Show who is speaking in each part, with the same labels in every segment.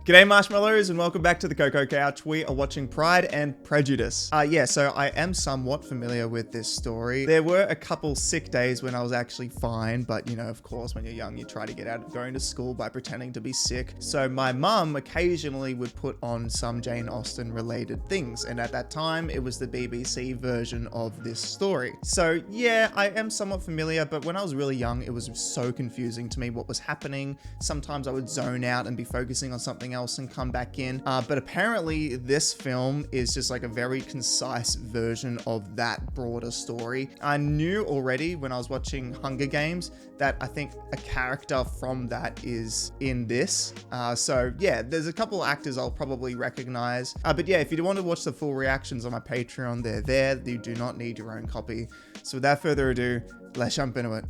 Speaker 1: G'day marshmallows and welcome back to the Cocoa Couch. We are watching Pride and Prejudice. So I am somewhat familiar with this story. There were a couple sick days when I was actually fine, but you know, of course, when you're young, you try to get out of going to school by pretending to be sick. So my mum occasionally would put on some Jane Austen related things. And at that time, it was the BBC version of this story. So yeah, I am somewhat familiar, but when I was really young, it was so confusing to me what was happening. Sometimes I would zone out and be focusing on something else and come back in. But apparently this film is just like a very concise version of that broader story. I knew already when I was watching Hunger Games that I think a character from that is in this. So yeah, there's a couple actors I'll probably recognize. But yeah, if you want to watch the full reactions on my Patreon, they're there. You do not need your own copy. So without further ado, let's jump into it.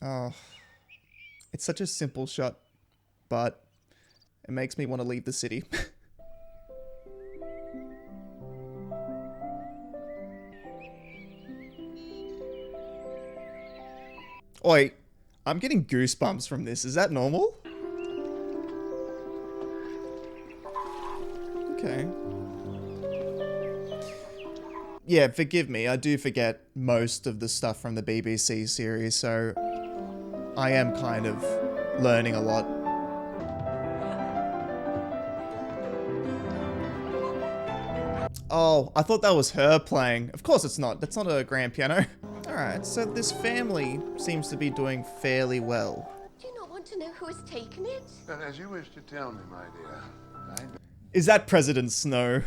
Speaker 1: Oh, it's such a simple shot, but it makes me want to leave the city. Oi, I'm getting goosebumps from this. Is that normal? Okay. Yeah, forgive me. I do forget most of the stuff from the BBC series, so I am kind of learning a lot. Oh, I thought that was her playing. Of course it's not. That's not a grand piano. Alright, so this family seems to be doing fairly well.
Speaker 2: Do you not want to know who has taken it?
Speaker 3: But as you wish to tell me, my dear.
Speaker 1: Is that President Snow?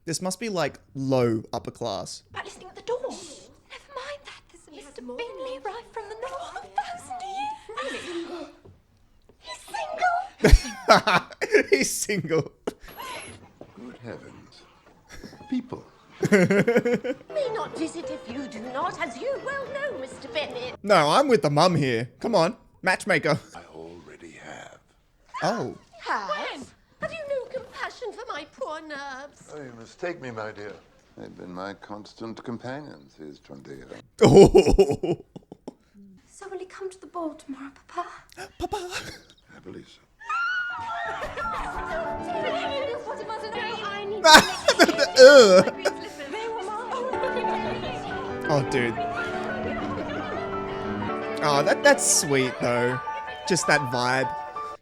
Speaker 1: This must be like low upper class.
Speaker 2: About listening at the door. Never mind that. There's a Mr. Bingley right from the north. Really? He's single?
Speaker 1: He's single.
Speaker 3: Good heavens. People.
Speaker 2: May not visit if you do not, as you well know, Mr. Bennet.
Speaker 1: No, I'm with the mum here. Come on, matchmaker.
Speaker 3: I already have.
Speaker 1: Oh.
Speaker 2: Have? Have you no compassion for my poor nerves?
Speaker 3: Oh, you mistake me, my dear. They've been my constant companions these 20 years.
Speaker 1: Oh.
Speaker 2: So will he come to the ball tomorrow, Papa?
Speaker 1: Papa.
Speaker 3: I believe so.
Speaker 1: Oh, dude. Oh, that's sweet, though. Just that vibe.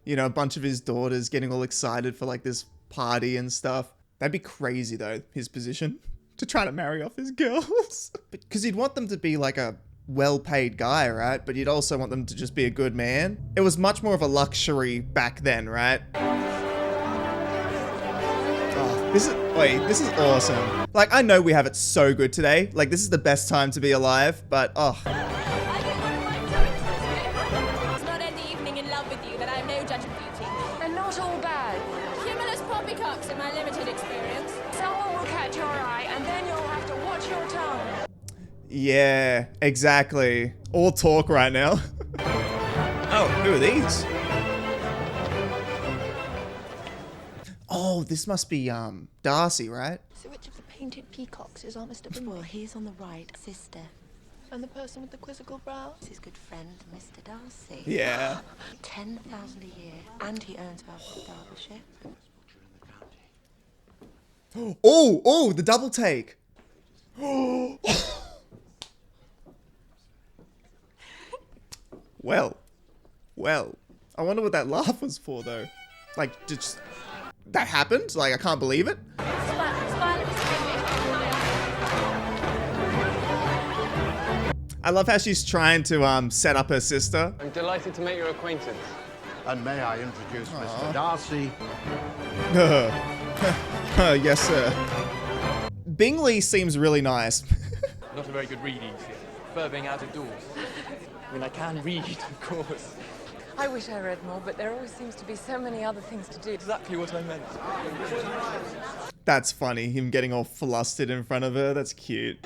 Speaker 1: You know, a bunch of his daughters getting all excited for, like, this party and stuff. That'd be crazy, though, his position. To try to marry off his girls. Because you'd want them to be, like, a well-paid guy, right? But you'd also want them to just be a good man. It was much more of a luxury back then, right? Oh, this is awesome. Like, I know we have it so good today. Like, this is the best time to be alive, but, oh.
Speaker 4: It's not any evening in love with you that I am no judge of beauty.
Speaker 5: And not all bad.
Speaker 4: Humorless poppycocks in my limited experience.
Speaker 5: Someone will catch your eye, and then you'll have to watch your tongue.
Speaker 1: Yeah, exactly. All talk right now. Oh, who are these? Oh, this must be, Darcy, right?
Speaker 6: So which of the painted peacocks is our Mr. Bingley?
Speaker 7: Well, he's on the right, sister.
Speaker 6: And the person with the quizzical brow?
Speaker 7: It's his good friend, Mr. Darcy.
Speaker 1: Yeah.
Speaker 7: 10,000 a year, and he earns half the Derbyshire.
Speaker 1: Oh, the double take. Well. I wonder what that laugh was for, though. Like, just... That happened? Like, I can't believe it. I love how she's trying to set up her sister.
Speaker 8: I'm delighted to make your acquaintance.
Speaker 9: And may I introduce Mr. Darcy?
Speaker 1: Yes, sir. Bingley seems really nice.
Speaker 8: Not a very good reading, prefer being out of doors. I mean, I can read, of course.
Speaker 5: I wish I read more, but there always seems to be so many other things to do.
Speaker 8: Exactly what I meant.
Speaker 1: That's funny, him getting all flustered in front of her. That's cute.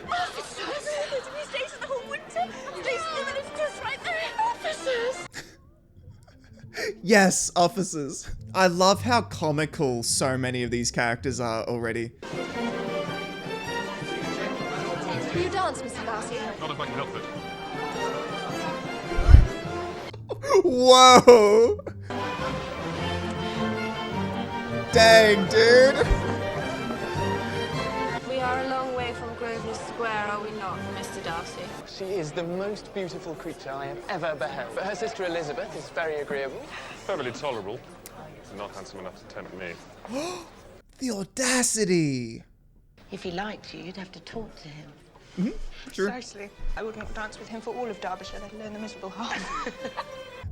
Speaker 1: Yes, officers. I love how comical so many of these characters are already.
Speaker 2: Will you dance, Mr. Darcy?
Speaker 10: Not if I can help it.
Speaker 1: Whoa! Dang, dude!
Speaker 7: We are a long way from Grosvenor Square, are we not, Mr. Darcy?
Speaker 8: She is the most beautiful creature I have ever beheld. But her sister Elizabeth is very agreeable.
Speaker 10: Perfectly tolerable. Not handsome enough to tempt me.
Speaker 1: The audacity!
Speaker 7: If he liked you, you'd have to talk to him.
Speaker 1: True.
Speaker 6: Precisely. I wouldn't dance with him for all of Derbyshire, let alone the miserable half.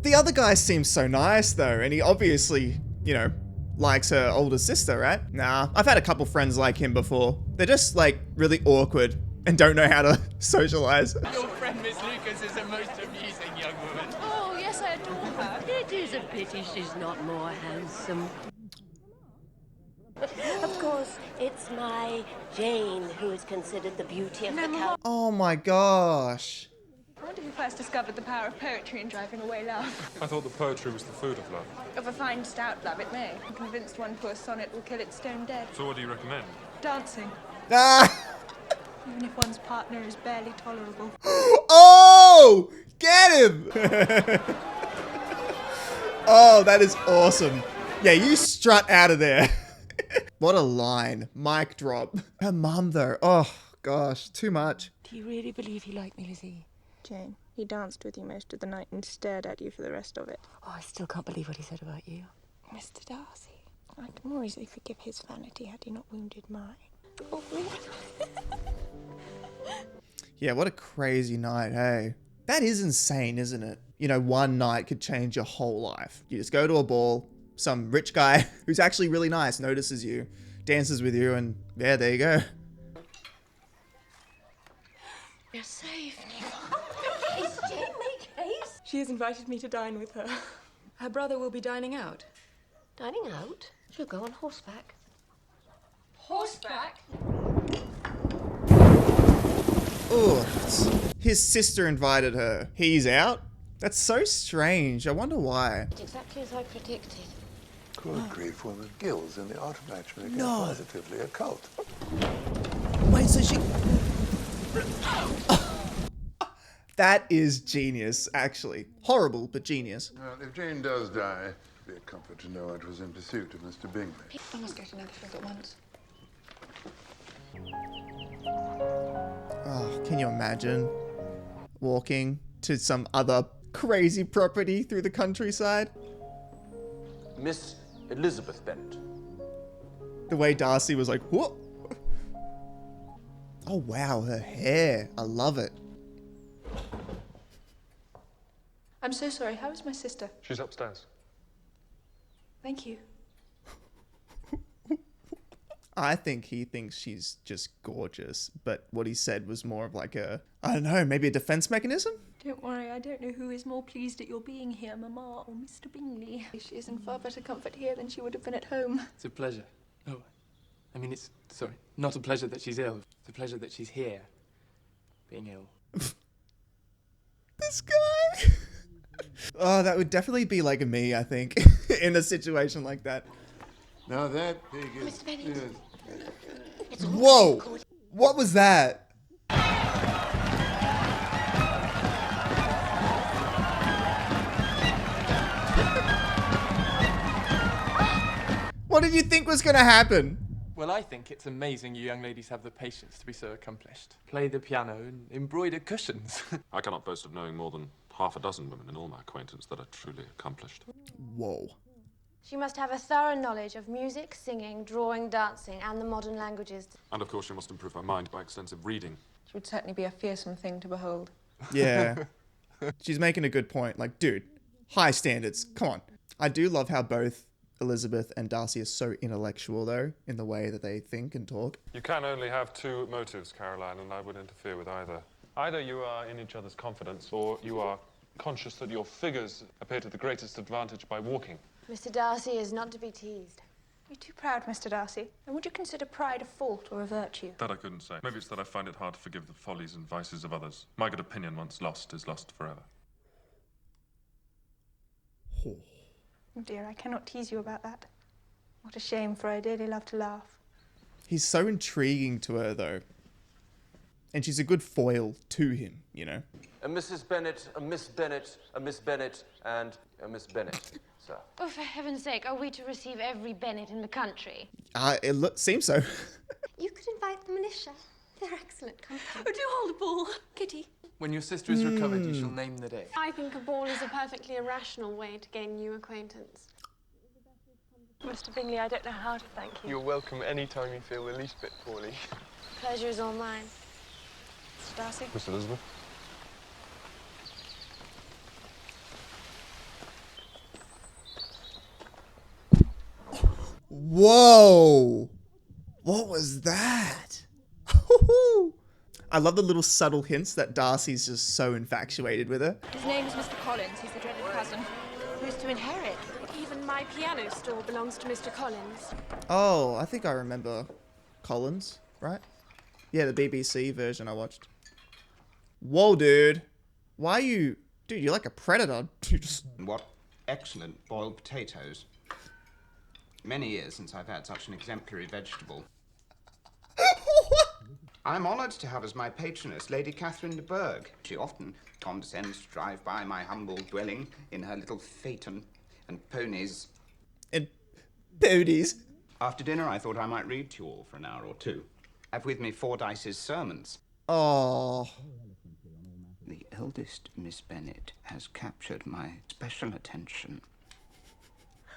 Speaker 1: The other guy seems so nice though, and he obviously, you know, likes her older sister, right? Nah, I've had a couple friends like him before. They're just like really awkward and don't know how to socialize.
Speaker 8: Your friend Miss Lucas is a most amusing young woman.
Speaker 4: Oh, yes, I adore her.
Speaker 7: It is a pity she's not more handsome. Of course, it's my Jane who is considered the beauty of the county.
Speaker 1: Oh my gosh.
Speaker 6: I wonder who first discovered the power of poetry in driving away love.
Speaker 10: I thought the poetry was the food of love.
Speaker 6: Of a fine stout love, it may. I'm convinced one poor sonnet will kill it stone dead.
Speaker 10: So what do you recommend?
Speaker 6: Dancing,
Speaker 1: Ah!
Speaker 6: even if one's partner is barely tolerable.
Speaker 1: Oh! Get him! Oh, that is awesome. Yeah, you strut out of there. What a line. Mic drop. Her mum though. Oh, gosh. Too much.
Speaker 7: Do you really believe he liked me, Lizzie?
Speaker 6: Jane, he danced with you most of the night and stared at you for the rest of it.
Speaker 7: Oh, I still can't believe what he said about you.
Speaker 6: Mr. Darcy, I could more easily forgive his vanity had he not wounded mine. Oh,
Speaker 1: Yeah, what a crazy night, hey? That is insane, isn't it? You know, one night could change your whole life. You just go to a ball, some rich guy who's actually really nice notices you, dances with you, and yeah, there you go.
Speaker 7: You're safe.
Speaker 2: Is Jane make haste?
Speaker 5: She has invited me to dine with her. Her brother will be dining out.
Speaker 2: Dining out? She'll go on horseback.
Speaker 4: Horseback?
Speaker 1: Oh, his sister invited her. He's out? That's so strange. I wonder why.
Speaker 2: Exactly as I predicted.
Speaker 3: Good grief, woman. Gills in the art of matchmaking
Speaker 1: No.
Speaker 3: are positively occult.
Speaker 1: Wait, so she... That is genius, actually. Horrible, but genius.
Speaker 3: Well, if Jane does die, it'll be a comfort to know it was in pursuit of Mr. Bingley.
Speaker 6: I must go to Netherfield at once.
Speaker 1: Oh, can you imagine walking to some other crazy property through the countryside?
Speaker 11: Miss Elizabeth Bennet.
Speaker 1: The way Darcy was like, what? Oh, wow, her hair. I love it.
Speaker 6: I'm so sorry. How is my sister?
Speaker 10: She's upstairs.
Speaker 6: Thank you.
Speaker 1: I think he thinks she's just gorgeous, but what he said was more of like a, I don't know, maybe a defense mechanism?
Speaker 6: Don't worry, I don't know who is more pleased at your being here, Mamma or Mr. Bingley. She is in far better comfort here than she would have been at home.
Speaker 8: It's a pleasure. Oh, I mean, sorry, not a pleasure that she's ill. It's a pleasure that she's here, being ill.
Speaker 1: This guy. Oh, that would definitely be like me, I think, in a situation like that.
Speaker 3: Now that pig is...
Speaker 2: Mr. Bennet.
Speaker 1: Whoa! What was that? What did you think was gonna happen?
Speaker 8: Well, I think it's amazing you young ladies have the patience to be so accomplished. Play the piano and embroider cushions.
Speaker 10: I cannot boast of knowing more than half a dozen women in all my acquaintance that are truly accomplished.
Speaker 1: Whoa.
Speaker 2: She must have a thorough knowledge of music, singing, drawing, dancing, and the modern languages.
Speaker 10: And of course she must improve her mind by extensive reading.
Speaker 6: She would certainly be a fearsome thing to behold.
Speaker 1: Yeah. She's making a good point. Like, dude, high standards. Come on. I do love how both Elizabeth and Darcy are so intellectual, though, in the way that they think and talk.
Speaker 10: You can only have two motives, Caroline, and I would interfere with either. Either you are in each other's confidence, or you are conscious that your figures appear to the greatest advantage by walking.
Speaker 2: Mr. Darcy is not to be teased.
Speaker 6: You're too proud, Mr. Darcy. And would you consider pride a fault or a virtue?
Speaker 10: That I couldn't say. Maybe it's that I find it hard to forgive the follies and vices of others. My good opinion, once lost, is lost forever.
Speaker 6: Oh dear, I cannot tease you about that. What a shame, for I dearly love to laugh.
Speaker 1: He's so intriguing to her, though. And she's a good foil to him, you know.
Speaker 11: A Mrs. Bennet, a Miss Bennet, a Miss Bennet, and a Miss Bennet, sir.
Speaker 2: Oh, for heaven's sake, are we to receive every Bennet in the country?
Speaker 1: It seems so.
Speaker 6: You could invite the militia. They're excellent company. Oh, do hold a ball, Kitty.
Speaker 8: When your sister is recovered, you shall name the day.
Speaker 12: I think a ball is a perfectly irrational way to gain new acquaintance. Mr. Bingley, I don't know how to thank you.
Speaker 8: You're welcome any time you feel the least bit poorly.
Speaker 12: Pleasure is all mine. Mr. Darcy?
Speaker 10: Miss Elizabeth?
Speaker 1: Whoa! What was that? I love the little subtle hints that Darcy's just so infatuated with her.
Speaker 6: His name is Mr. Collins. He's the dreaded cousin. Who's to inherit?
Speaker 12: Even my piano store belongs to Mr. Collins.
Speaker 1: Oh, I think I remember Collins, right? Yeah, the BBC version I watched. Whoa, dude. Why are you... Dude, you're like a predator. You just...
Speaker 13: What excellent boiled potatoes. Many years since I've had such an exemplary vegetable. I'm honoured to have as my patroness Lady Catherine de Bourgh. She often condescends to drive by my humble dwelling in her little phaeton and ponies.
Speaker 1: And ponies?
Speaker 13: After dinner, I thought I might read to you all for an hour or two. I've with me Fordyce's sermons.
Speaker 1: Oh.
Speaker 13: The eldest Miss Bennet has captured my special attention.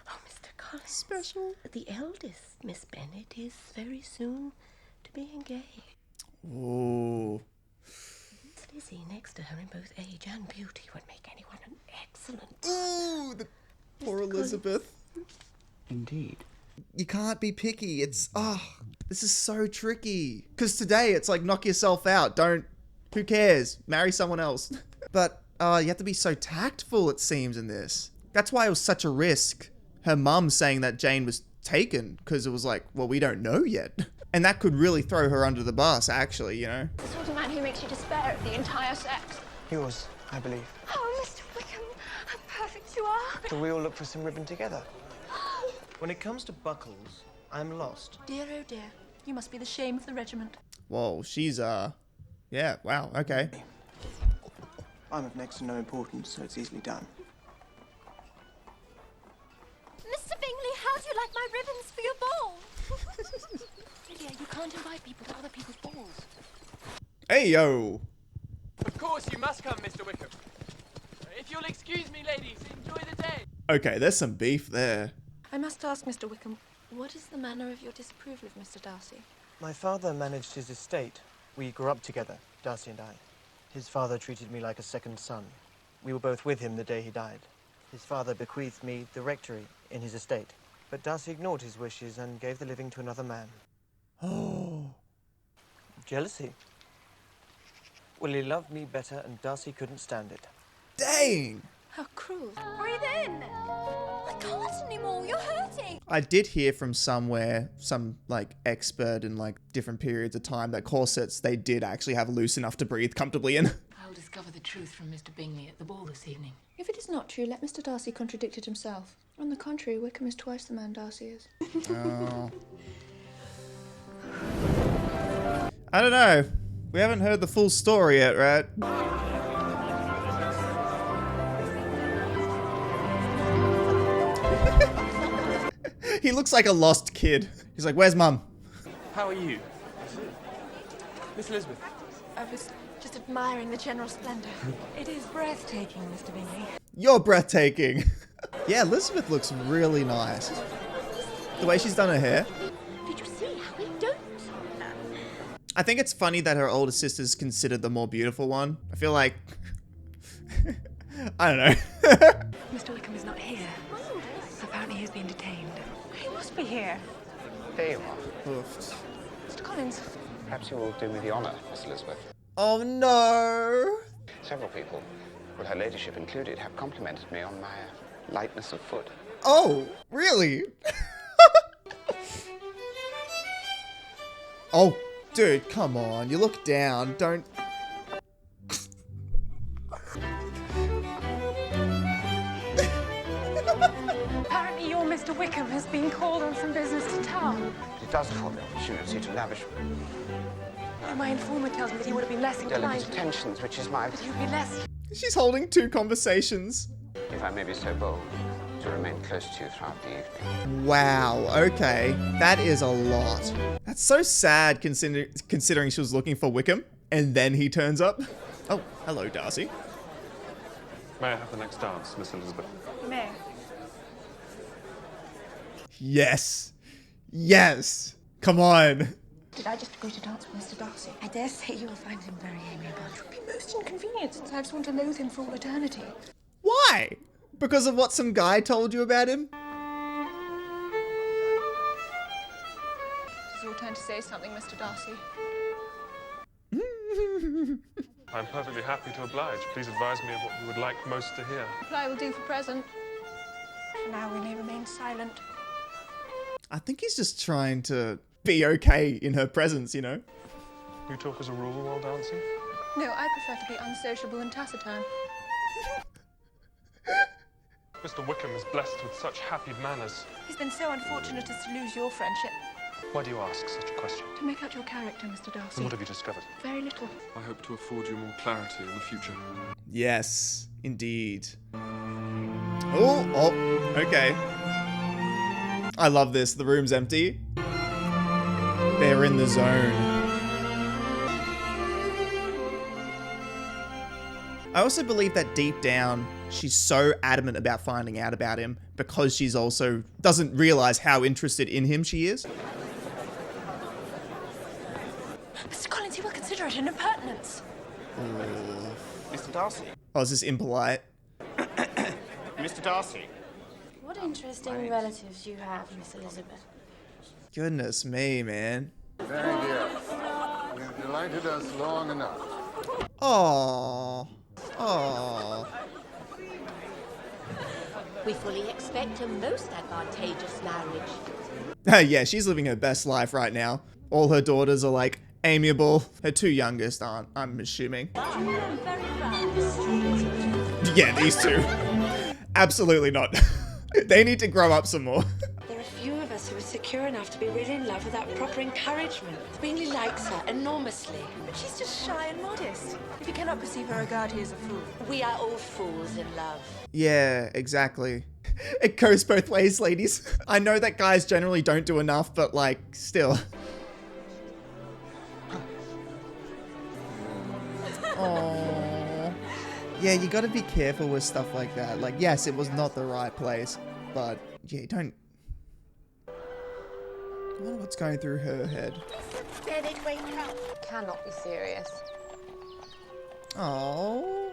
Speaker 7: Oh, Mr. Collins.
Speaker 1: Special?
Speaker 7: The eldest Miss Bennet is very soon to be engaged.
Speaker 1: Ooh.
Speaker 7: Lizzie next to her in both age and beauty would make anyone an excellent...
Speaker 1: Ooh, the poor Elizabeth.
Speaker 13: Indeed.
Speaker 1: You can't be picky. It's... this is so tricky. Because today, it's like, knock yourself out. Don't... Who cares? Marry someone else. But you have to be so tactful, it seems, in this. That's why it was such a risk. Her mum saying that Jane was taken. Because it was like, well, we don't know yet. And that could really throw her under the bus, actually, you know?
Speaker 6: The sort of man who makes you despair of the entire sex.
Speaker 14: Yours, I believe.
Speaker 6: Oh, Mr. Wickham, how perfect you are.
Speaker 14: Shall we all look for some ribbon together? When it comes to buckles, I'm lost.
Speaker 6: Dear, oh dear. You must be the shame of the regiment.
Speaker 1: Whoa, she's, yeah, wow, okay.
Speaker 14: I'm of next to no importance, so it's easily done.
Speaker 2: Mr. Bingley, how do you like my ribbons for your ball? Lydia, you can't invite people to other people's balls.
Speaker 1: Hey, yo.
Speaker 8: Of course you must come, Mr. Wickham. If you'll excuse me, ladies, enjoy the day.
Speaker 1: Okay, there's some beef there.
Speaker 6: I must ask, Mr. Wickham, what is the manner of your disapproval of Mr. Darcy?
Speaker 14: My father managed his estate. We grew up together, Darcy and I. His father treated me like a second son. We were both with him the day he died. His father bequeathed me the rectory in his estate, but Darcy ignored his wishes and gave the living to another man.
Speaker 1: Oh.
Speaker 14: Jealousy. Well, he loved me better and Darcy couldn't stand it.
Speaker 1: Dang!
Speaker 6: How cruel.
Speaker 2: Breathe in! I can't anymore, you're hurting!
Speaker 1: I did hear from somewhere, some, like, expert in, like, different periods of time that corsets, they did actually have loose enough to breathe comfortably in.
Speaker 15: I'll discover the truth from Mr. Bingley at the ball this evening.
Speaker 6: If it is not true, let Mr. Darcy contradict it himself. On the contrary, Wickham is twice the man Darcy is.
Speaker 1: Oh. I don't know. We haven't heard the full story yet, right? He looks like a lost kid. He's like, where's mum?
Speaker 8: How are you? Miss Elizabeth.
Speaker 6: I was just admiring the general splendour.
Speaker 5: It is breathtaking, Mr. Bingley.
Speaker 1: You're breathtaking. Yeah, Elizabeth looks really nice. The way she's done her hair.
Speaker 7: Did you see how we don't?
Speaker 1: I think it's funny that her older sister's considered the more beautiful one. I feel like... I don't know.
Speaker 5: Mr. Wickham is not here. Apparently he's been detained. He must be here.
Speaker 13: There you are.
Speaker 1: Oof.
Speaker 6: Mr. Collins.
Speaker 13: Perhaps you will do me the honour, Miss Elizabeth.
Speaker 1: Oh no!
Speaker 13: Several people, with her ladyship included, have complimented me on my lightness of foot.
Speaker 1: Oh, really? Oh, dude, come on. You look down. Don't...
Speaker 5: Apparently your Mr. Wickham has been called on some business to town.
Speaker 13: It does afford the opportunity to lavish
Speaker 5: My informant tells me that he would have been less inclined.
Speaker 13: Delicate attentions, which is my...
Speaker 5: That you'd be less...
Speaker 1: She's holding 2 conversations.
Speaker 13: If I may be so bold, to remain close to you throughout the evening.
Speaker 1: Wow, okay. That is a lot. That's so sad considering she was looking for Wickham and then he turns up. Oh, hello, Darcy.
Speaker 10: May I have the next dance, Miss Elizabeth?
Speaker 6: May.
Speaker 1: Yes. Yes. Come on.
Speaker 6: Did I just agree to dance with Mr. Darcy? I dare say you will find him very amiable. It would be most inconvenient since I've sworn to loathe him for all eternity.
Speaker 1: Why? Because of what some guy told you about him?
Speaker 6: It's your turn to say something, Mr. Darcy.
Speaker 10: I'm perfectly happy to oblige. Please advise me of what you would like most to hear.
Speaker 6: Reply will do for present. For now, we may remain silent.
Speaker 1: I think he's just trying to be okay in her presence, you know?
Speaker 10: You talk as a rule while dancing?
Speaker 6: No, I prefer to be unsociable and taciturn.
Speaker 10: Mr. Wickham is blessed with such happy manners.
Speaker 6: He's been so unfortunate as to lose your friendship.
Speaker 10: Why do you ask such a question?
Speaker 6: To make out your character, Mr. Darcy.
Speaker 10: And what have you discovered?
Speaker 6: Very little.
Speaker 10: I hope to afford you more clarity in the future.
Speaker 1: Yes, indeed. Oh, okay. I love this. The room's empty. They're in the zone. I also believe that deep down, she's so adamant about finding out about him because she's also doesn't realize how interested in him she is.
Speaker 6: Mr. Collins, he will consider it an impertinence.
Speaker 13: Mr. Darcy.
Speaker 1: Oh, is this impolite?
Speaker 13: Mr. Darcy.
Speaker 7: What interesting relatives you have, Miss Elizabeth.
Speaker 1: Goodness me, man.
Speaker 3: Very dear. You've delighted us long enough.
Speaker 1: Aww. Aww.
Speaker 7: We fully expect a most advantageous marriage.
Speaker 1: Yeah, she's living her best life right now. All her daughters are like amiable. Her 2 youngest aren't, I'm assuming. Yeah, these 2. Absolutely not. They need to grow up some more.
Speaker 16: There are few of us who are secure enough to be really in love without proper encouragement. Bingley likes her enormously.
Speaker 6: But she's just shy and modest. If he cannot perceive her regard, he is a fool.
Speaker 16: We are all fools in love.
Speaker 1: Yeah, exactly. It goes both ways, ladies. I know that guys generally don't do enough, but like, still. Aww. Yeah, you gotta be careful with stuff like that. Like, yes, it was not the right place, but yeah, don't... I wonder what's going through her head.
Speaker 7: Bennett, wake up.
Speaker 12: Cannot be serious.
Speaker 1: Oh,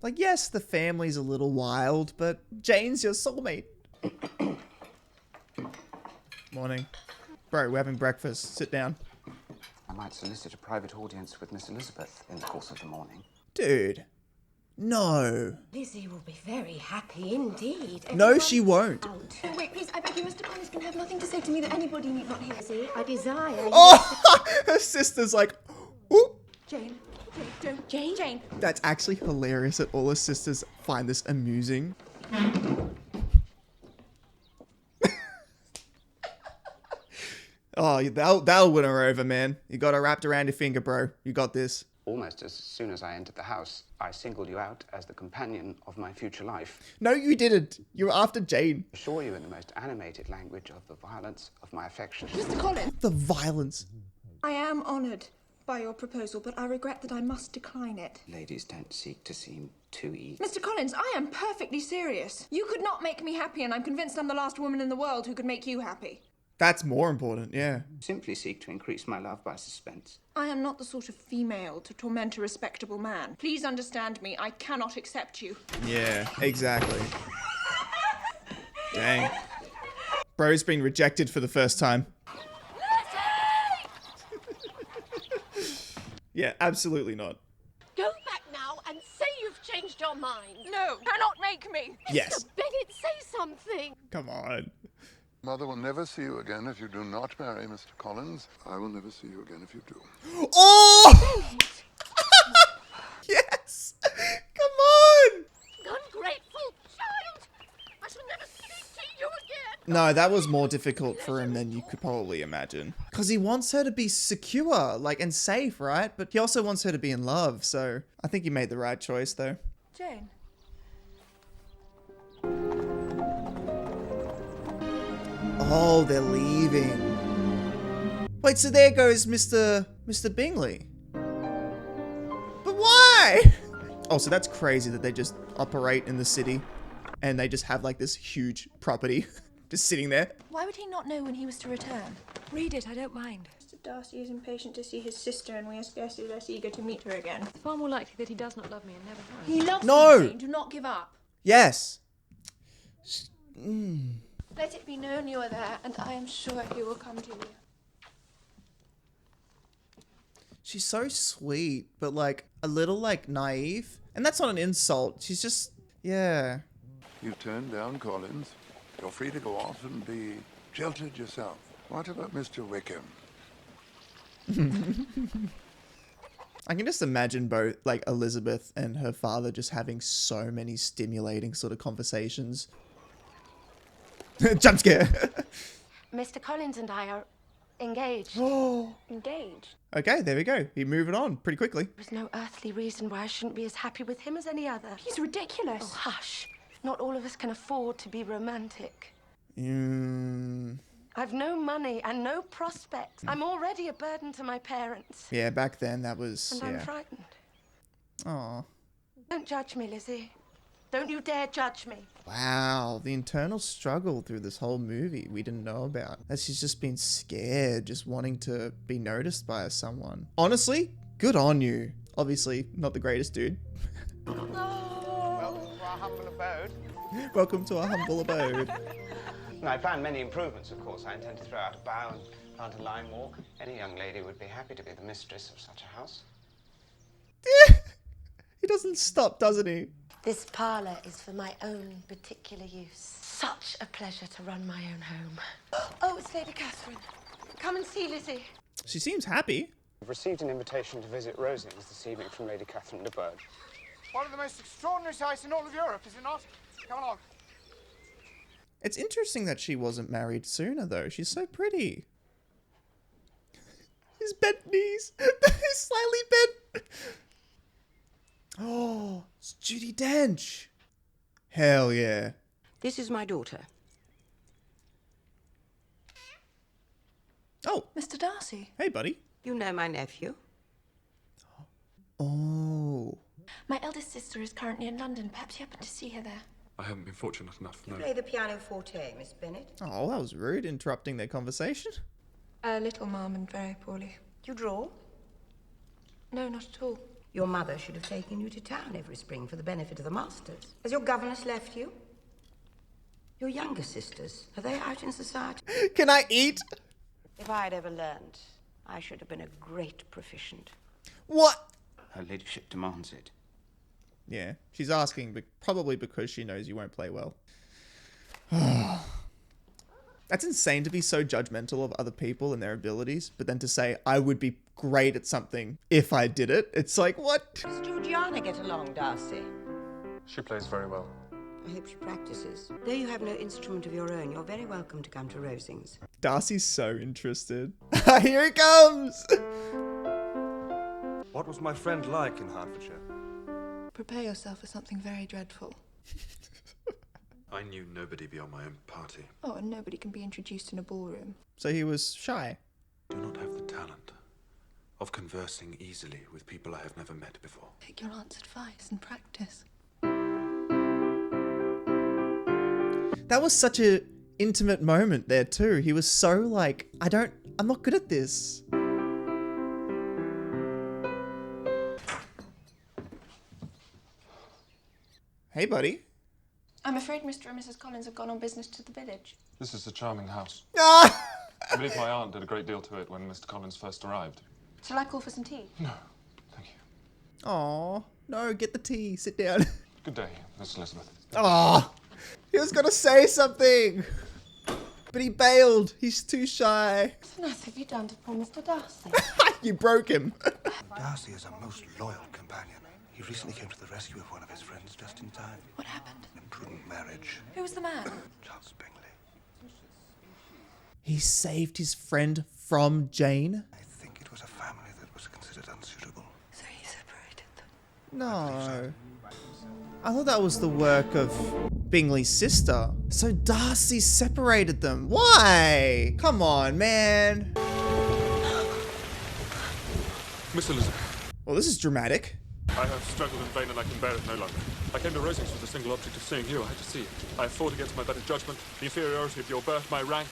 Speaker 1: like, yes, the family's a little wild, but Jane's your soulmate. Morning. Bro, we're having breakfast. Sit down.
Speaker 13: I might solicit a private audience with Miss Elizabeth in the course of the morning.
Speaker 1: Dude. No.
Speaker 7: Lizzie will be very happy indeed.
Speaker 1: No, she won't.
Speaker 7: Out.
Speaker 6: Oh, wait, please, I beg you, Mr. Collins can have nothing to say to me that anybody need not hear.
Speaker 7: Lizzie, I desire...
Speaker 1: Oh! Her sister's like, ooh.
Speaker 6: Jane, Jane.
Speaker 1: That's actually hilarious that all her sisters find this amusing. Oh, that'll win her over, man. You got her wrapped around your finger, bro. You got this.
Speaker 13: Almost as soon as I entered the house, I singled you out as the companion of my future life.
Speaker 1: No, you didn't. You were after Jane.
Speaker 13: Assure you in the most animated language of the violence of my affection.
Speaker 6: Mr. Collins.
Speaker 1: The violence.
Speaker 6: I am honoured by your proposal, but I regret that I must decline it.
Speaker 13: Ladies don't seek to seem too eager.
Speaker 6: Mr. Collins, I am perfectly serious. You could not make me happy, and I'm convinced I'm the last woman in the world who could make you happy.
Speaker 1: That's more important, yeah.
Speaker 13: Simply seek to increase my love by suspense.
Speaker 6: I am not the sort of female to torment a respectable man. Please understand me, I cannot accept you.
Speaker 1: Yeah, exactly. Dang. Bro's been rejected for the first time. Yeah, absolutely not.
Speaker 7: Go back now and say you've changed your mind.
Speaker 6: No, cannot make me.
Speaker 1: Yes.
Speaker 7: Mr. Bennett, say something.
Speaker 1: Come on.
Speaker 3: Mother will never see you again if you do not marry Mr. Collins. I will never see you again if you do.
Speaker 1: Oh! Yes! Come on!
Speaker 7: Ungrateful child! I shall never speak to you again.
Speaker 1: No, that was more difficult for him than you could probably imagine. Because he wants her to be secure, like, and safe, right? But he also wants her to be in love, so I think he made the right choice, though.
Speaker 6: Jane.
Speaker 1: Oh, they're leaving. Wait, so there goes Mr. Bingley. But why? Oh, so that's crazy that they just operate in the city and they just have like this huge property just sitting there.
Speaker 6: Why would he not know when he was to return?
Speaker 5: Read it, I don't mind.
Speaker 6: Mr. Darcy is impatient to see his sister, and we are scarcely less eager to meet her again.
Speaker 5: It's far more likely that he does not love me and never has.
Speaker 6: He loves
Speaker 1: No.
Speaker 6: you, Jane. Do not give up.
Speaker 1: Yes.
Speaker 6: Let it be known you are there, and I am sure he will come to you.
Speaker 1: She's so sweet, but like a little like naive. And that's not an insult. She's just, yeah.
Speaker 3: You've turned down Collins. You're free to go off and be jilted yourself. What about Mr. Wickham?
Speaker 1: I can just imagine both, like Elizabeth and her father just having so many stimulating sort of conversations. Jump scare.
Speaker 7: Mr. Collins and I are engaged.
Speaker 1: Oh.
Speaker 7: Engaged?
Speaker 1: Okay, there we go. He moving on pretty quickly.
Speaker 7: There's no earthly reason why I shouldn't be as happy with him as any other.
Speaker 6: He's ridiculous.
Speaker 7: Oh, hush. Not all of us can afford to be romantic. I've no money and no prospects. I'm already a burden to my parents.
Speaker 1: Yeah, back then that was,
Speaker 7: And I'm frightened.
Speaker 1: Aw.
Speaker 7: Don't judge me, Lizzie. Don't you dare judge me.
Speaker 1: Wow, the internal struggle through this whole movie we didn't know about. That she's just been scared, just wanting to be noticed by someone. Honestly, good on you. Obviously, not the greatest dude.
Speaker 13: Welcome to our humble abode.
Speaker 1: Welcome to our humble abode.
Speaker 13: I plan many improvements, of course. I intend to throw out a bow and plant a lime walk. Any young lady would be happy to be the mistress of such a house.
Speaker 1: He doesn't stop, doesn't he?
Speaker 7: This parlour is for my own particular use. Such a pleasure to run my own home. Oh, it's Lady Catherine. Come and see Lizzie.
Speaker 1: She seems happy.
Speaker 13: We've received an invitation to visit Rosings this evening from Lady Catherine de Bourgh.
Speaker 17: One of the most extraordinary sights in all of Europe, is it not? Come along.
Speaker 1: It's interesting that she wasn't married sooner, though. She's so pretty. His bent knees. He's slightly bent. Oh, it's Judi Dench. Hell yeah.
Speaker 18: This is my daughter.
Speaker 1: Oh.
Speaker 6: Mr. Darcy.
Speaker 1: Hey, buddy.
Speaker 18: You know my nephew?
Speaker 1: Oh.
Speaker 6: My eldest sister is currently in London. Perhaps you happen to see her there.
Speaker 10: I haven't been fortunate enough, no.
Speaker 18: Play the pianoforte, Miss Bennet.
Speaker 1: Oh, that was rude, interrupting their conversation.
Speaker 6: A little, ma'am, and very poorly.
Speaker 18: You draw?
Speaker 6: No, not at all.
Speaker 18: Your mother should have taken you to town every spring for the benefit of the masters. Has your governess left you? Your younger sisters, are they out in society?
Speaker 1: Can I eat?
Speaker 18: If I had ever learned, I should have been a great proficient.
Speaker 1: What?
Speaker 13: Her ladyship demands it.
Speaker 1: Yeah, she's asking, but probably because she knows you won't play well. That's insane to be so judgmental of other people and their abilities, but then to say, I would be great at something if I did it. It's like, what?
Speaker 18: Does Georgiana get along, Darcy?
Speaker 10: She plays very well.
Speaker 18: I hope she practices. Though you have no instrument of your own, you're very welcome to come to Rosings.
Speaker 1: Darcy's so interested. Here he comes!
Speaker 19: What was my friend like in Hertfordshire?
Speaker 6: Prepare yourself for something very dreadful.
Speaker 19: I knew nobody beyond my own party.
Speaker 6: Oh, and nobody can be introduced in a ballroom.
Speaker 1: So he was shy.
Speaker 19: Do not have the talent of conversing easily with people I have never met before.
Speaker 6: Take your aunt's advice and practice.
Speaker 1: That was such a intimate moment there too. He was so like, I'm not good at this. Hey, buddy.
Speaker 6: I'm afraid Mr. and Mrs. Collins have gone on business to the village.
Speaker 10: This is a charming house.
Speaker 1: Ah!
Speaker 10: I believe my aunt did a great deal to it when Mr. Collins first arrived.
Speaker 6: Shall I call for some tea?
Speaker 10: No.
Speaker 1: Aw, no, get the tea. Sit down.
Speaker 10: Good day, Miss Elizabeth.
Speaker 1: Aw, he was gonna say something, but he bailed. He's too shy.
Speaker 7: What on earth have you done to poor Mr. Darcy?
Speaker 1: You broke him.
Speaker 19: Darcy is a most loyal companion. He recently came to the rescue of one of his friends just in time.
Speaker 6: What happened?
Speaker 19: An imprudent marriage.
Speaker 6: Who was the man?
Speaker 19: Charles Bingley.
Speaker 1: He saved his friend from Jane?
Speaker 9: I think it was a family that was considered unsuitable.
Speaker 18: So he separated them.
Speaker 1: No. I thought that was the work of Bingley's sister. So Darcy separated them. Why? Come on, man.
Speaker 10: Miss Elizabeth.
Speaker 1: Well, this is dramatic.
Speaker 10: I have struggled in vain and I can bear it no longer. I came to Rosings with the single object of seeing you. I had to see it. I have fought against my better judgment, the inferiority of your birth, my rank.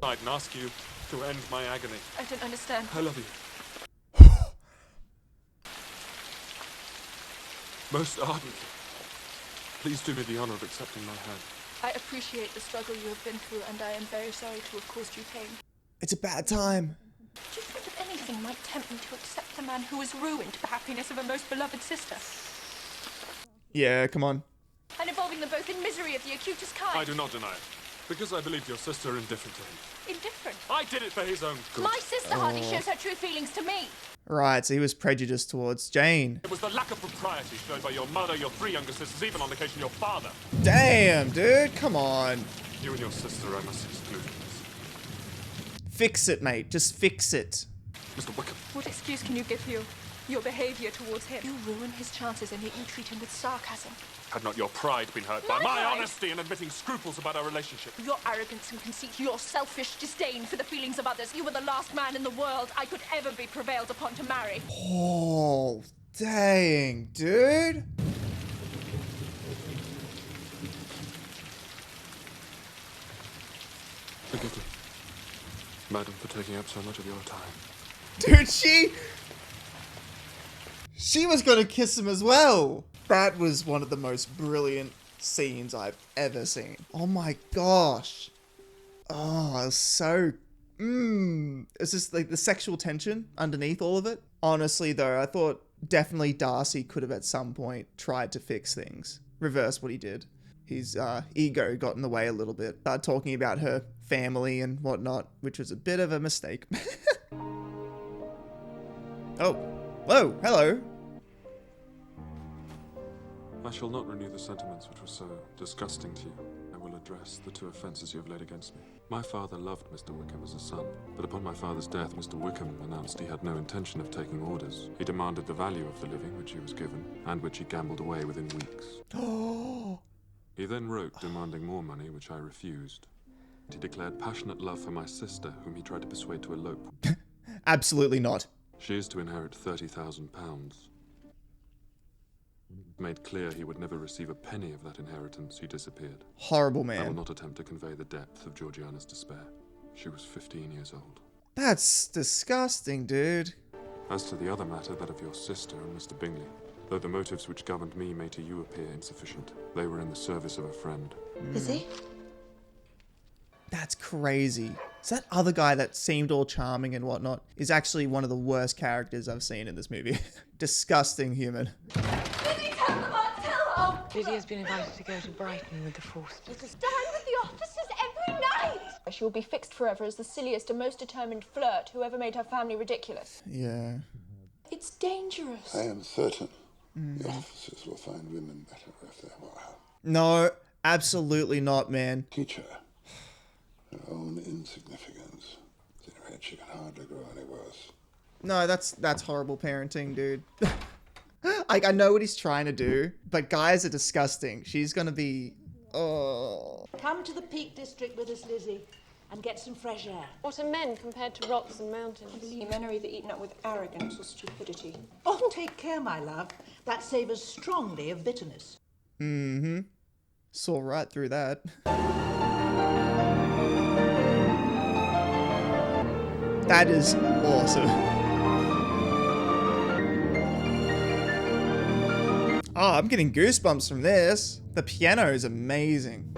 Speaker 10: I'd ask you to end my agony.
Speaker 6: I don't understand.
Speaker 10: I love you. Most ardently. Please do me the honor of accepting my hand.
Speaker 6: I appreciate the struggle you have been through, and I am very sorry to have caused you pain.
Speaker 1: It's a bad time.
Speaker 6: Do you think that anything might tempt me to accept the man who has ruined the happiness of a most beloved sister?
Speaker 1: Yeah, come on.
Speaker 6: And involving them both in misery of the acutest kind?
Speaker 10: I do not deny it. Because I believed your sister indifferent to him.
Speaker 6: Indifferent?
Speaker 10: I did it for his own good.
Speaker 6: My sister hardly shows her true feelings to me.
Speaker 1: Right, so he was prejudiced towards Jane.
Speaker 10: It was the lack of propriety shown by your mother, your 3 younger sisters, even on occasion your father.
Speaker 1: Damn, dude, come on.
Speaker 10: You and your sister I must exclude from this.
Speaker 1: Fix it, mate. Just fix it.
Speaker 10: Mr. Wickham.
Speaker 6: What excuse can you give for your behaviour towards him? You ruin his chances, and yet you treat him with sarcasm.
Speaker 10: Had not your pride been hurt by my honesty in admitting scruples about our relationship?
Speaker 6: Your arrogance and conceit, your selfish disdain for the feelings of others. You were the last man in the world I could ever be prevailed upon to marry.
Speaker 1: Oh, dang, dude.
Speaker 10: Forgive me, madam, for taking up so much of your time.
Speaker 1: Dude, she was gonna kiss him as well. That was one of the most brilliant scenes I've ever seen. Oh my gosh. Oh, it was so... It's just like the sexual tension underneath all of it. Honestly though, I thought definitely Darcy could have at some point tried to fix things. Reverse what he did. His ego got in the way a little bit. Started talking about her family and whatnot, which was a bit of a mistake. Oh, whoa, hello.
Speaker 10: I shall not renew the sentiments which were so disgusting to you. I will address the 2 offences you have laid against me. My father loved Mr. Wickham as a son, but upon my father's death, Mr. Wickham announced he had no intention of taking orders. He demanded the value of the living which he was given, and which he gambled away within weeks. He then wrote demanding more money, which I refused. He declared passionate love for my sister, whom he tried to persuade to elope.
Speaker 1: Absolutely not.
Speaker 10: She is to inherit £30,000. Made clear he would never receive a penny of that inheritance, he disappeared.
Speaker 1: Horrible man.
Speaker 10: I will not attempt to convey the depth of Georgiana's despair. She was 15 years old.
Speaker 1: That's disgusting, dude.
Speaker 10: As to the other matter, that of your sister and Mr. Bingley, though the motives which governed me may to you appear insufficient, they were in the service of a friend.
Speaker 18: Is he?
Speaker 1: That's crazy. So that other guy that seemed all charming and whatnot is actually one of the worst characters I've seen in this movie. Disgusting human.
Speaker 5: Lydia's been invited to go to Brighton with the Forsters.
Speaker 2: Stand with the officers every night!
Speaker 6: She will be fixed forever as the silliest and most determined flirt who ever made her family ridiculous.
Speaker 1: Yeah.
Speaker 6: It's dangerous.
Speaker 3: I am certain the officers will find women better if they're wild.
Speaker 1: No, absolutely not, man.
Speaker 3: Teach her her own insignificance. In her head, she can hardly grow any worse.
Speaker 1: No, that's horrible parenting, dude. Like, I know what he's trying to do, but guys are disgusting. She's gonna be... Oh.
Speaker 20: Come to the Peak District with us, Lizzie, and get some fresh air.
Speaker 12: What are men compared to rocks and mountains?
Speaker 6: I believe men are either eaten up with arrogance or stupidity.
Speaker 20: Oh, take care, my love. That savours strongly of bitterness.
Speaker 1: Mm-hmm. Saw right through that. That is awesome. Oh, I'm getting goosebumps from this. The piano is amazing.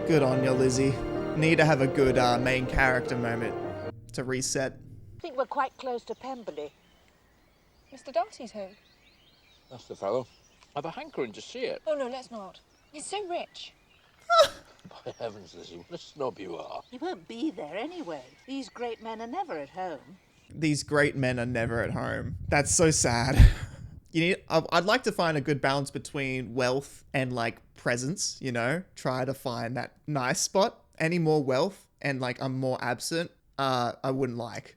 Speaker 1: Good on you, Lizzie. Need to have a good main character moment to reset.
Speaker 20: I think we're quite close to Pemberley.
Speaker 6: Mr. Darcy's home.
Speaker 21: That's the fellow. I've a hankering to see it.
Speaker 6: Oh, no, let's not. He's so rich.
Speaker 21: By heavens, Lizzie, what a snob you are.
Speaker 20: He won't be there anyway. These great men are never at home.
Speaker 1: These great men are never at home. That's so sad. I'd like to find a good balance between wealth and like presence, you know, try to find that nice spot any more wealth and like I'm more absent, I wouldn't like.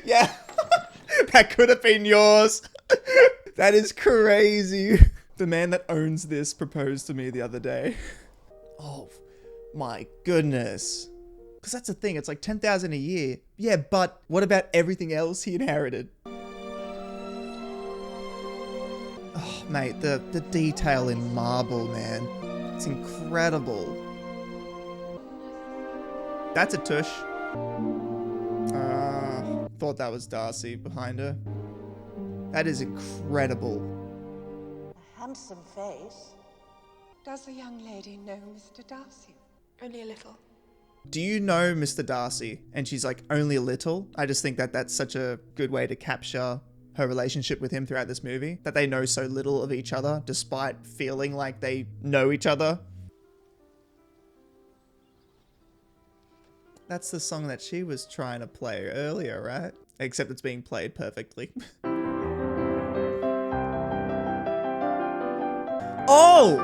Speaker 1: Yeah, that could have been yours. That is crazy. The man that owns this proposed to me the other day. Oh my goodness. Because that's the thing, it's like 10,000 a year. Yeah, but what about everything else he inherited? Oh, mate, the detail in marble, man. It's incredible. That's a tush. Thought that was Darcy behind her. That is incredible.
Speaker 18: A handsome face.
Speaker 6: Does the young lady know Mr. Darcy? Only a little.
Speaker 1: Do you know Mr. Darcy? And she's like, only a little. I just think that that's such a good way to capture her relationship with him throughout this movie. That they know so little of each other, despite feeling like they know each other. That's the song that she was trying to play earlier, right? Except it's being played perfectly. Oh!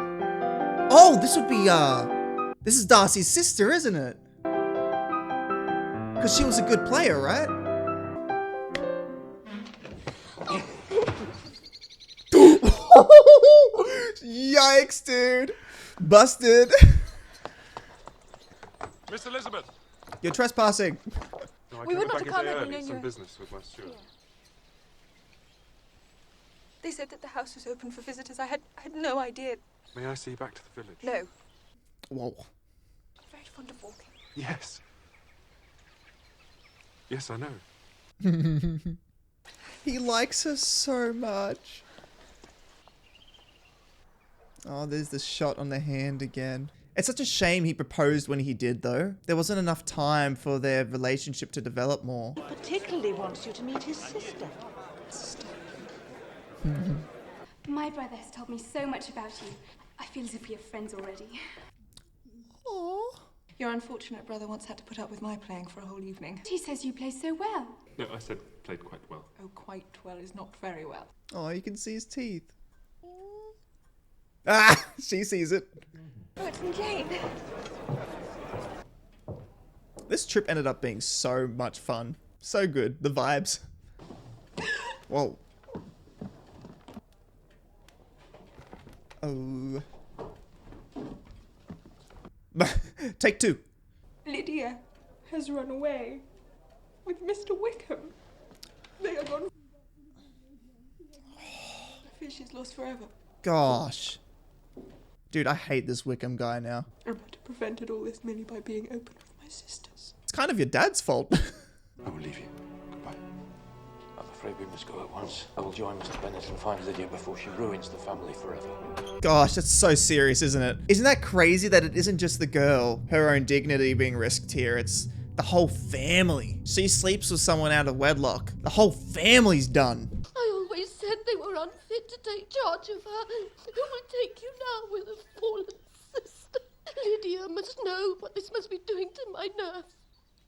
Speaker 1: Oh, this would be, this is Darcy's sister, isn't it? Because she was a good player, right? Yikes, dude. Busted.
Speaker 10: Miss Elizabeth!
Speaker 1: You're trespassing.
Speaker 10: No, I
Speaker 6: We
Speaker 10: came
Speaker 6: were not
Speaker 10: back
Speaker 6: to
Speaker 10: a
Speaker 6: comment,
Speaker 10: day
Speaker 6: we
Speaker 10: early.
Speaker 6: know
Speaker 10: Some
Speaker 6: you're-
Speaker 10: business with my steward.
Speaker 6: They said that the house was open for visitors. I had no idea.
Speaker 10: May I see you back to the village?
Speaker 6: No.
Speaker 1: Whoa.
Speaker 6: I'm very fond of walking.
Speaker 10: Yes. Yes, I know.
Speaker 1: He likes her so much. Oh, there's the shot on the hand again. It's such a shame he proposed when he did, though. There wasn't enough time for their relationship to develop more.
Speaker 20: He particularly wants you to meet his sister.
Speaker 4: My brother has told me so much about you. I feel as if we are friends already.
Speaker 1: Aww.
Speaker 6: Your unfortunate brother once had to put up with my playing for a whole evening.
Speaker 4: He says you play so well.
Speaker 10: No, I said played quite well.
Speaker 6: Oh, quite well is not very well.
Speaker 1: Oh, you can see his teeth. Ah, she sees it.
Speaker 6: Meryton Jane.
Speaker 1: This trip ended up being so much fun. So good. The vibes. Whoa. Oh. Take two.
Speaker 6: Lydia has run away with Mr. Wickham. They are gone. I fear she's lost forever.
Speaker 1: Gosh. Dude, I hate this Wickham guy now.
Speaker 6: I might have prevented all this merely by being open with my sisters.
Speaker 1: It's kind of your dad's fault.
Speaker 21: I will leave you. Goodbye. I'm afraid we must go at once. I will join Mr. Bennet and find Lydia before she ruins the family forever.
Speaker 1: Gosh, that's so serious, isn't it? Isn't that crazy that it isn't just the girl, her own dignity being risked here? It's the whole family. She sleeps with someone out of wedlock. The whole family's done.
Speaker 2: I always said they were unfit to take charge of her. Who will take you now with a fallen sister? Lydia must know what this must be doing to my nerves.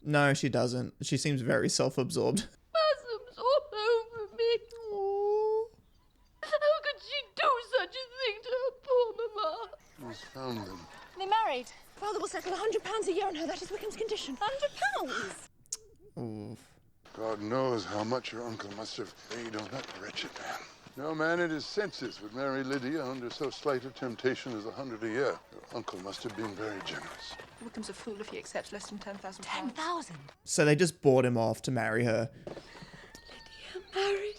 Speaker 1: No, she doesn't. She seems very self-absorbed.
Speaker 2: Spasms all over me.
Speaker 1: Aww.
Speaker 2: How could she do such a thing to her poor mamma?
Speaker 3: Who's found them?
Speaker 4: They're married. Father will settle £100 a year on her. That is Wickham's condition. £100?
Speaker 1: Oof.
Speaker 3: God knows how much your uncle must have paid on that wretched man. No man in his senses would marry Lydia under so slight a temptation as 100 a year. Your uncle must have been very generous.
Speaker 6: Wickham's a fool if he accepts less than £10,000.
Speaker 4: 10,000?
Speaker 1: So they just bought him off to marry her.
Speaker 2: Lydia married.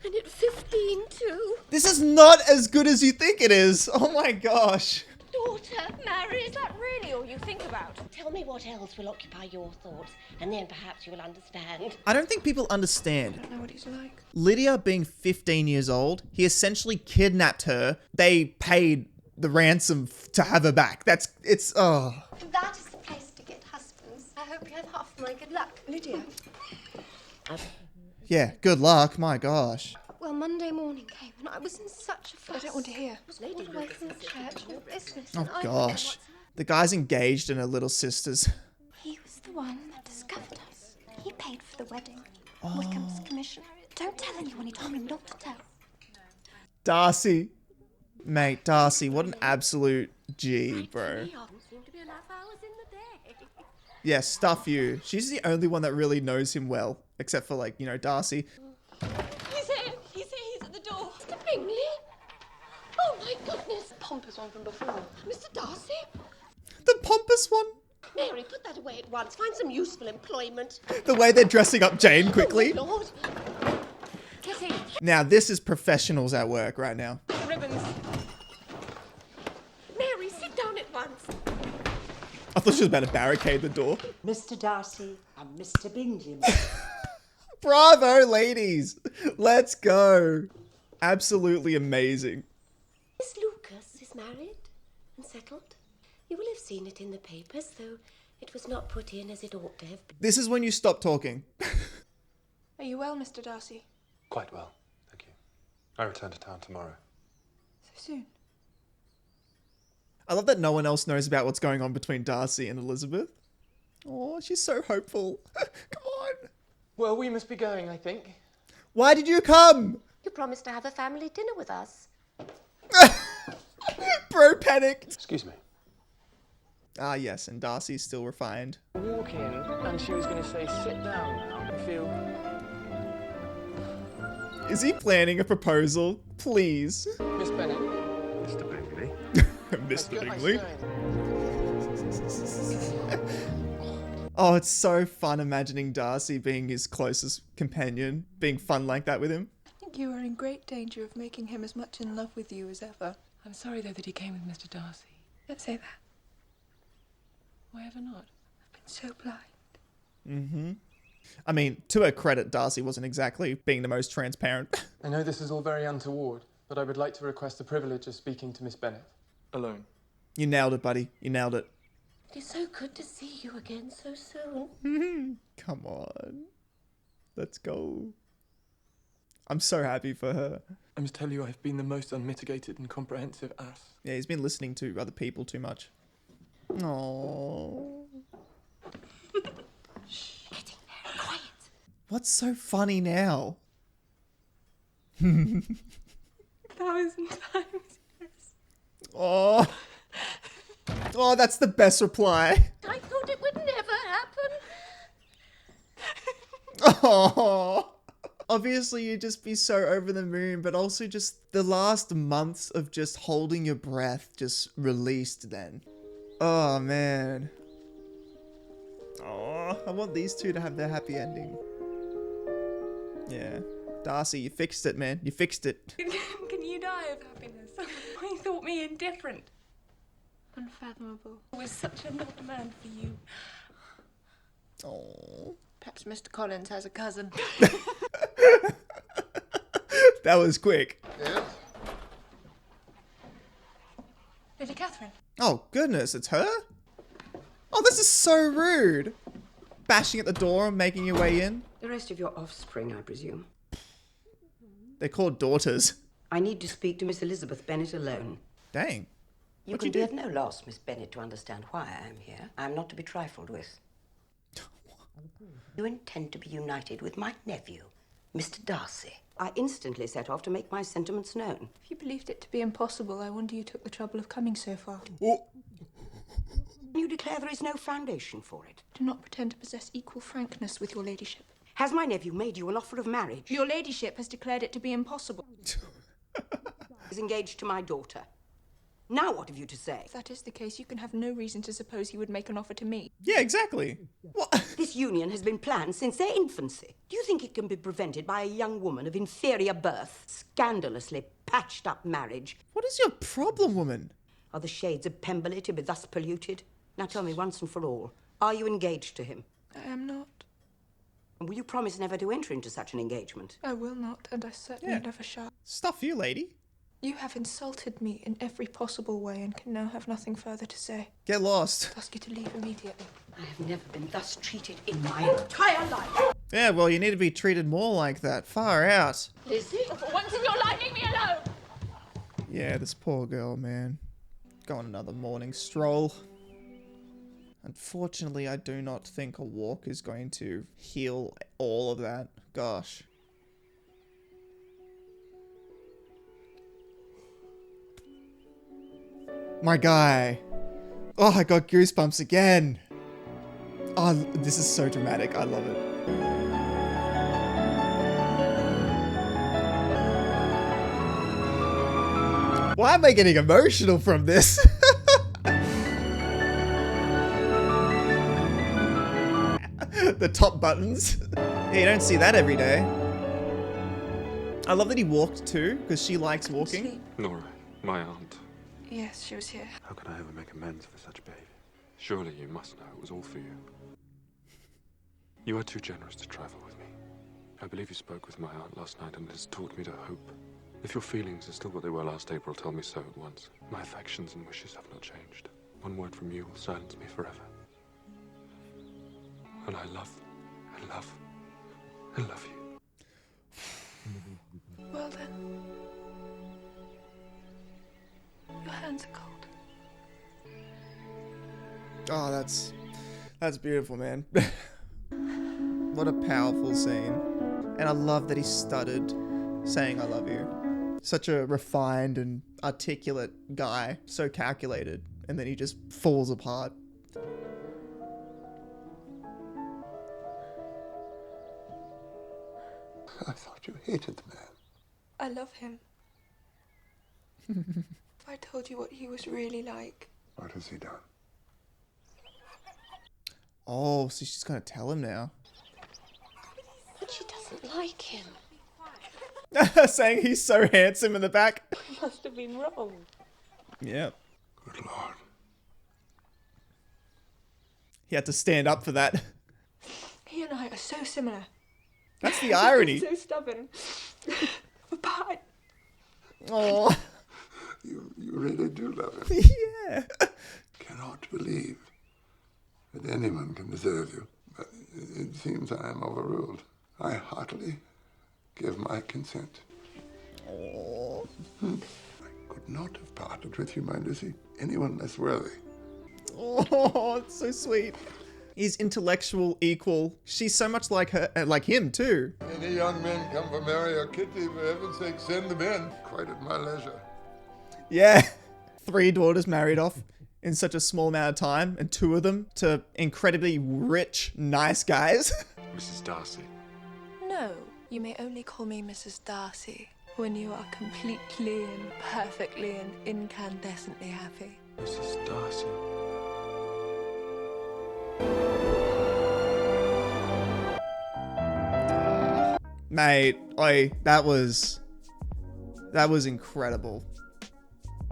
Speaker 2: And at 15 too.
Speaker 1: This is not as good as you think it is. Oh my gosh.
Speaker 2: Daughter married. Is that really all you think about?
Speaker 7: Tell me what else will occupy your thoughts, and then perhaps you will understand.
Speaker 1: I don't think people understand.
Speaker 6: I don't know what he's like.
Speaker 1: Lydia being 15 years old, he essentially kidnapped her. They paid the ransom to have her back. That is
Speaker 2: the place to get husbands. I hope you have half my good luck.
Speaker 6: Lydia.
Speaker 1: Yeah, good luck. My gosh.
Speaker 2: Well, Monday morning came and I was in such a fuss.
Speaker 6: I don't want to hear.
Speaker 2: I was all away from the church, all restless.
Speaker 1: Oh
Speaker 2: and I
Speaker 1: gosh. The guy's engaged in her little sisters.
Speaker 2: He was the one that discovered us. He paid for the wedding.
Speaker 1: Oh.
Speaker 2: Wickham's commission. Don't tell anyone, he told me not to tell.
Speaker 1: Darcy. Mate, Darcy, what an absolute G, bro. Yeah, stuff you. She's the only one that really knows him well. Except for, like, you know, Darcy.
Speaker 2: He's here. He's at the door. Mr. Bingley? Oh, my goodness.
Speaker 12: Pompous one from before.
Speaker 2: Mr. Darcy?
Speaker 1: The pompous one?
Speaker 2: Mary, put that away at once. Find some useful employment.
Speaker 1: The way they're dressing up Jane quickly.
Speaker 2: Oh, Lord.
Speaker 12: Kitty.
Speaker 1: Now, this is professionals at work right now.
Speaker 12: Ribbons.
Speaker 2: Mary, sit down at once.
Speaker 1: I thought she was about to barricade the door.
Speaker 20: Mr. Darcy and Mr. Bingley.
Speaker 1: Bravo, ladies. Let's go. Absolutely amazing.
Speaker 7: Miss Lucas is married and settled. You will have seen it in the papers, though it was not put in as it ought to have been.
Speaker 1: This is when you stop talking.
Speaker 6: Are you well, Mr. Darcy?
Speaker 10: Quite well, thank you. I return to town tomorrow.
Speaker 6: So soon?
Speaker 1: I love that no one else knows about what's going on between Darcy and Elizabeth. Oh, she's so hopeful. Come on.
Speaker 8: Well, we must be going, I think.
Speaker 1: Why did you come?
Speaker 7: You promised to have a family dinner with us.
Speaker 1: Bro panicked.
Speaker 8: Excuse me.
Speaker 1: Ah, yes, and Darcy's still refined.
Speaker 8: Walk in, and she was going to say, sit down now. I feel...
Speaker 1: Is he planning a proposal? Please.
Speaker 8: Miss Bennet.
Speaker 10: Mr. Bingley.
Speaker 1: Mr. Bingley. Oh, it's so fun imagining Darcy being his closest companion, being fun like that with him.
Speaker 6: I think you are in great danger of making him as much in love with you as ever.
Speaker 8: I'm sorry, though, that he came with Mr. Darcy.
Speaker 6: Don't say that.
Speaker 8: Why ever not?
Speaker 6: I've been so blind.
Speaker 1: Mm-hmm. I mean, to her credit, Darcy wasn't exactly being the most transparent.
Speaker 8: I know this is all very untoward, but I would like to request the privilege of speaking to Miss Bennet. Alone.
Speaker 1: You nailed it, buddy. You nailed it.
Speaker 7: It is so good to see you again so soon.
Speaker 1: Come on. Let's go. I'm so happy for her.
Speaker 8: I must tell you, I've been the most unmitigated and comprehensive ass.
Speaker 1: Yeah, he's been listening to other people too much. Aww.
Speaker 7: Getting there, quiet.
Speaker 1: What's so funny now?
Speaker 6: 1,000 times yes.
Speaker 1: Oh. Oh, that's the best reply.
Speaker 2: I thought it would never happen.
Speaker 1: Oh. Obviously, you'd just be so over the moon, but also just the last months of just holding your breath just released then. Oh, man. Oh, I want these two to have their happy ending. Yeah. Darcy, you fixed it, man. You fixed it.
Speaker 6: Can you die of happiness? You thought me indifferent. Unfathomable. I was such an odd man for you.
Speaker 1: Oh.
Speaker 6: Perhaps Mr. Collins has a cousin.
Speaker 1: That was quick.
Speaker 3: Yes?
Speaker 6: Lady Catherine.
Speaker 1: Oh, goodness, it's her? Oh, this is so rude. Bashing at the door, making your way in.
Speaker 18: The rest of your offspring, I presume.
Speaker 1: They're called daughters.
Speaker 18: I need to speak to Miss Elizabeth Bennet alone.
Speaker 1: Dang.
Speaker 18: You
Speaker 1: What'd
Speaker 18: can
Speaker 1: you
Speaker 18: be
Speaker 1: do?
Speaker 18: of no loss, Miss Bennet, to understand why I am here. I am not to be trifled with. You intend to be united with my nephew, Mr. Darcy. I instantly set off to make my sentiments known.
Speaker 6: If you believed it to be impossible, I wonder you took the trouble of coming so far.
Speaker 1: Oh.
Speaker 18: You declare there is no foundation for it.
Speaker 6: Do not pretend to possess equal frankness with your ladyship.
Speaker 18: Has my nephew made you an offer of marriage?
Speaker 6: Your ladyship has declared it to be impossible.
Speaker 18: Is engaged to my daughter. Now what have you to say?
Speaker 6: If that is the case, you can have no reason to suppose he would make an offer to me.
Speaker 1: Yeah, exactly. What?
Speaker 18: This union has been planned since their infancy. Do you think it can be prevented by a young woman of inferior birth? Scandalously patched up marriage.
Speaker 1: What is your problem, woman?
Speaker 18: Are the shades of Pemberley to be thus polluted? Now tell me once and for all, are you engaged to him?
Speaker 6: I am not.
Speaker 18: And will you promise never to enter into such an engagement?
Speaker 6: I will not, and I certainly never shall.
Speaker 1: Stuff you, lady.
Speaker 6: You have insulted me in every possible way and can now have nothing further to say.
Speaker 1: Get lost.
Speaker 6: I ask you to leave immediately.
Speaker 18: I have never been thus treated in my entire life.
Speaker 1: Yeah, well, you need to be treated more like that. Far out.
Speaker 2: Lizzie, for once in your life, leave me alone.
Speaker 1: Yeah, this poor girl, man. Go on another morning stroll. Unfortunately, I do not think a walk is going to heal all of that. Gosh. My guy. Oh, I got goosebumps again. Oh, this is so dramatic. I love it. Why am I getting emotional from this? The top buttons. Yeah, you don't see that every day. I love that he walked too, because she likes walking.
Speaker 10: Nora, my aunt.
Speaker 6: Yes, she was here.
Speaker 10: How can I ever make amends for such behavior? Surely you must know it was all for you. You are too generous to trifle with me. I believe you spoke with my aunt last night and it has taught me to hope. If your feelings are still what they were last April, tell me so at once. My affections and wishes have not changed. One word from you will silence me forever. And I love you.
Speaker 6: Well then. Your hands are cold.
Speaker 1: Oh, that's beautiful, man. What a powerful scene. And I love that he stuttered saying I love you. Such a refined and articulate guy, so calculated, and then he just falls apart.
Speaker 3: I thought you hated the man.
Speaker 6: I love him. If I told you what he was really like.
Speaker 3: What has he done?
Speaker 1: Oh, so she's gonna tell him now.
Speaker 2: But she doesn't like him.
Speaker 1: Saying he's so handsome in the back.
Speaker 6: I must have been wrong.
Speaker 1: Yeah.
Speaker 3: Good Lord.
Speaker 1: He had to stand up for that.
Speaker 6: He and I are so similar.
Speaker 1: That's the irony.
Speaker 6: So stubborn. But
Speaker 1: Oh.
Speaker 3: You really do love him.
Speaker 1: Yeah.
Speaker 3: Cannot believe that anyone can deserve you. But it seems I am overruled. I heartily give my consent.
Speaker 1: Oh.
Speaker 3: I could not have parted with you, my Lizzie. Anyone less worthy.
Speaker 1: Oh, it's so sweet. He's intellectual, equal. She's so much like her, like him too.
Speaker 3: Any young men come for Mary or Kitty, for heaven's sake, send them in. Quite at my leisure.
Speaker 1: Yeah. 3 daughters married off in such a small amount of time, and 2 of them to incredibly rich, nice guys.
Speaker 10: Mrs. Darcy.
Speaker 6: no, you may only call me Mrs. Darcy when you are completely and perfectly and incandescently happy.
Speaker 10: Mrs. Darcy.
Speaker 1: Mate, oi, that was incredible.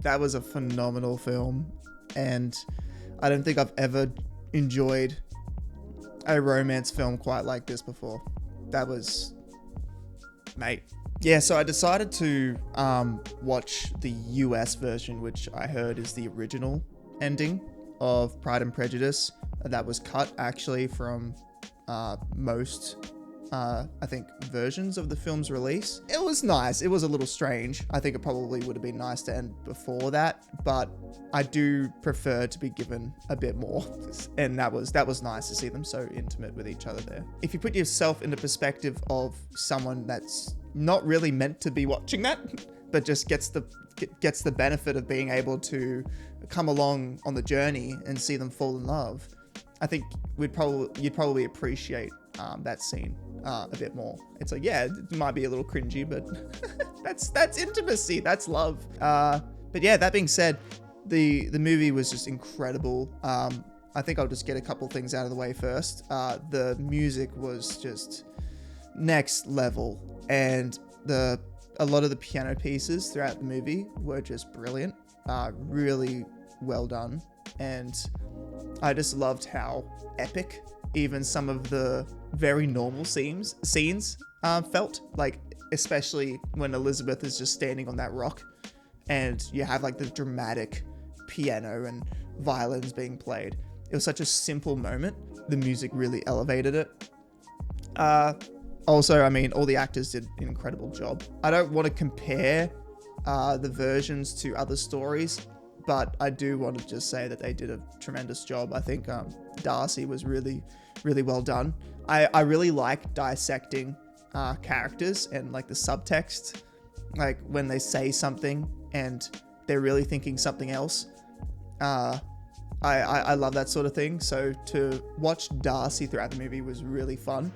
Speaker 1: That was a phenomenal film, and I don't think I've ever enjoyed a romance film quite like this before. That was, mate. Yeah, so I decided to watch the US version, which I heard is the original ending of Pride and Prejudice. That was cut actually from most I think versions of the film's release. It was nice. It was a little strange. I think it probably would have been nice to end before that, but I do prefer to be given a bit more. And that was nice to see them so intimate with each other there. If you put yourself in the perspective of someone that's not really meant to be watching that, but just gets the benefit of being able to come along on the journey and see them fall in love, I think you'd probably appreciate that scene a bit more. It's like, yeah, it might be a little cringy, but that's intimacy, that's love. But yeah, that being said, the movie was just incredible. I think I'll just get a couple things out of the way first. The music was just next level, and a lot of the piano pieces throughout the movie were just brilliant, really well done, and I just loved how epic even some of the very normal scenes felt, like especially when Elizabeth is just standing on that rock and you have like the dramatic piano and violins being played. It was such a simple moment. The music really elevated it. Also, I mean, all the actors did an incredible job. I don't want to compare the versions to other stories, but I do want to just say that they did a tremendous job. I think Darcy was really, really well done. I really like dissecting characters and like the subtext, like when they say something and they're really thinking something else. I love that sort of thing. So to watch Darcy throughout the movie was really fun.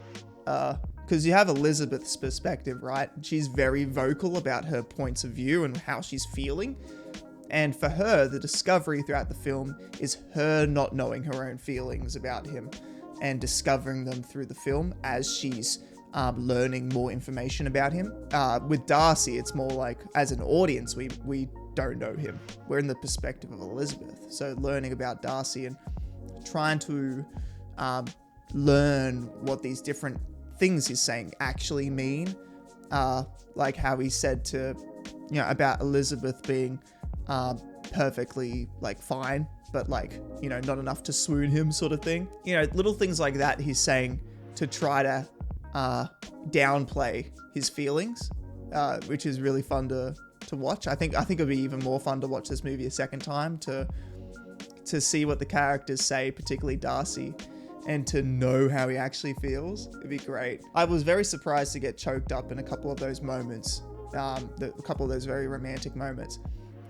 Speaker 1: Because you have Elizabeth's perspective, right? She's very vocal about her points of view and how she's feeling. And for her, the discovery throughout the film is her not knowing her own feelings about him and discovering them through the film as she's learning more information about him. With Darcy, it's more like, as an audience, we don't know him. We're in the perspective of Elizabeth. So learning about Darcy and trying to learn what these different things he's saying actually mean, like how he said to, you know, about Elizabeth being perfectly like fine, but like, you know, not enough to swoon him, sort of thing. You know, little things like that he's saying to try to downplay his feelings, which is really fun to watch. I think it'd be even more fun to watch this movie a second time to see what the characters say, particularly Darcy, and to know how he actually feels. It'd be great. I was very surprised to get choked up in a couple of those moments, a couple of those very romantic moments.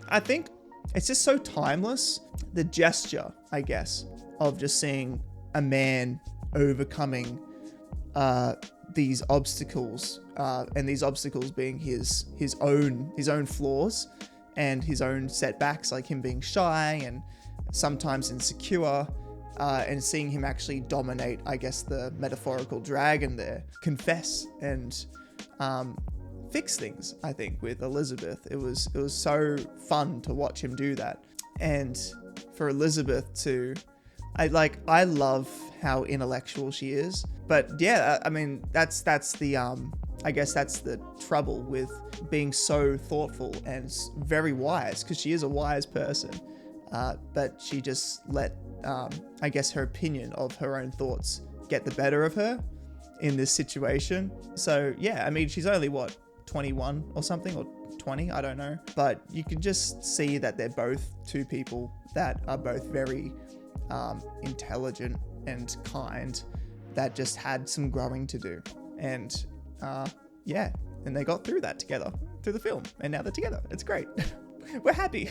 Speaker 1: I think it's just so timeless. The gesture, I guess, of just seeing a man overcoming these obstacles, and these obstacles being his own flaws and his own setbacks, like him being shy and sometimes insecure, and seeing him actually dominate, I guess, the metaphorical dragon there, confess and fix things. I think with Elizabeth, it was so fun to watch him do that. And for Elizabeth to, I love how intellectual she is. But yeah, I mean, that's the I guess that's the trouble with being so thoughtful and very wise, because she is a wise person. But she just let, I guess, her opinion of her own thoughts get the better of her in this situation. So yeah, I mean, she's only, what, 21 or something, or 20, I don't know. But you can just see that they're both two people that are both very intelligent and kind, that just had some growing to do. And yeah, and they got through that together through the film, and now they're together. It's great. We're happy.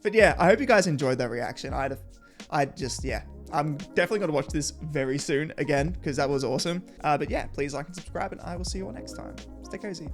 Speaker 1: But yeah, I hope you guys enjoyed that reaction. Yeah, I'm definitely going to watch this very soon again, because that was awesome. But yeah, please like and subscribe, and I will see you all next time. Stay cozy.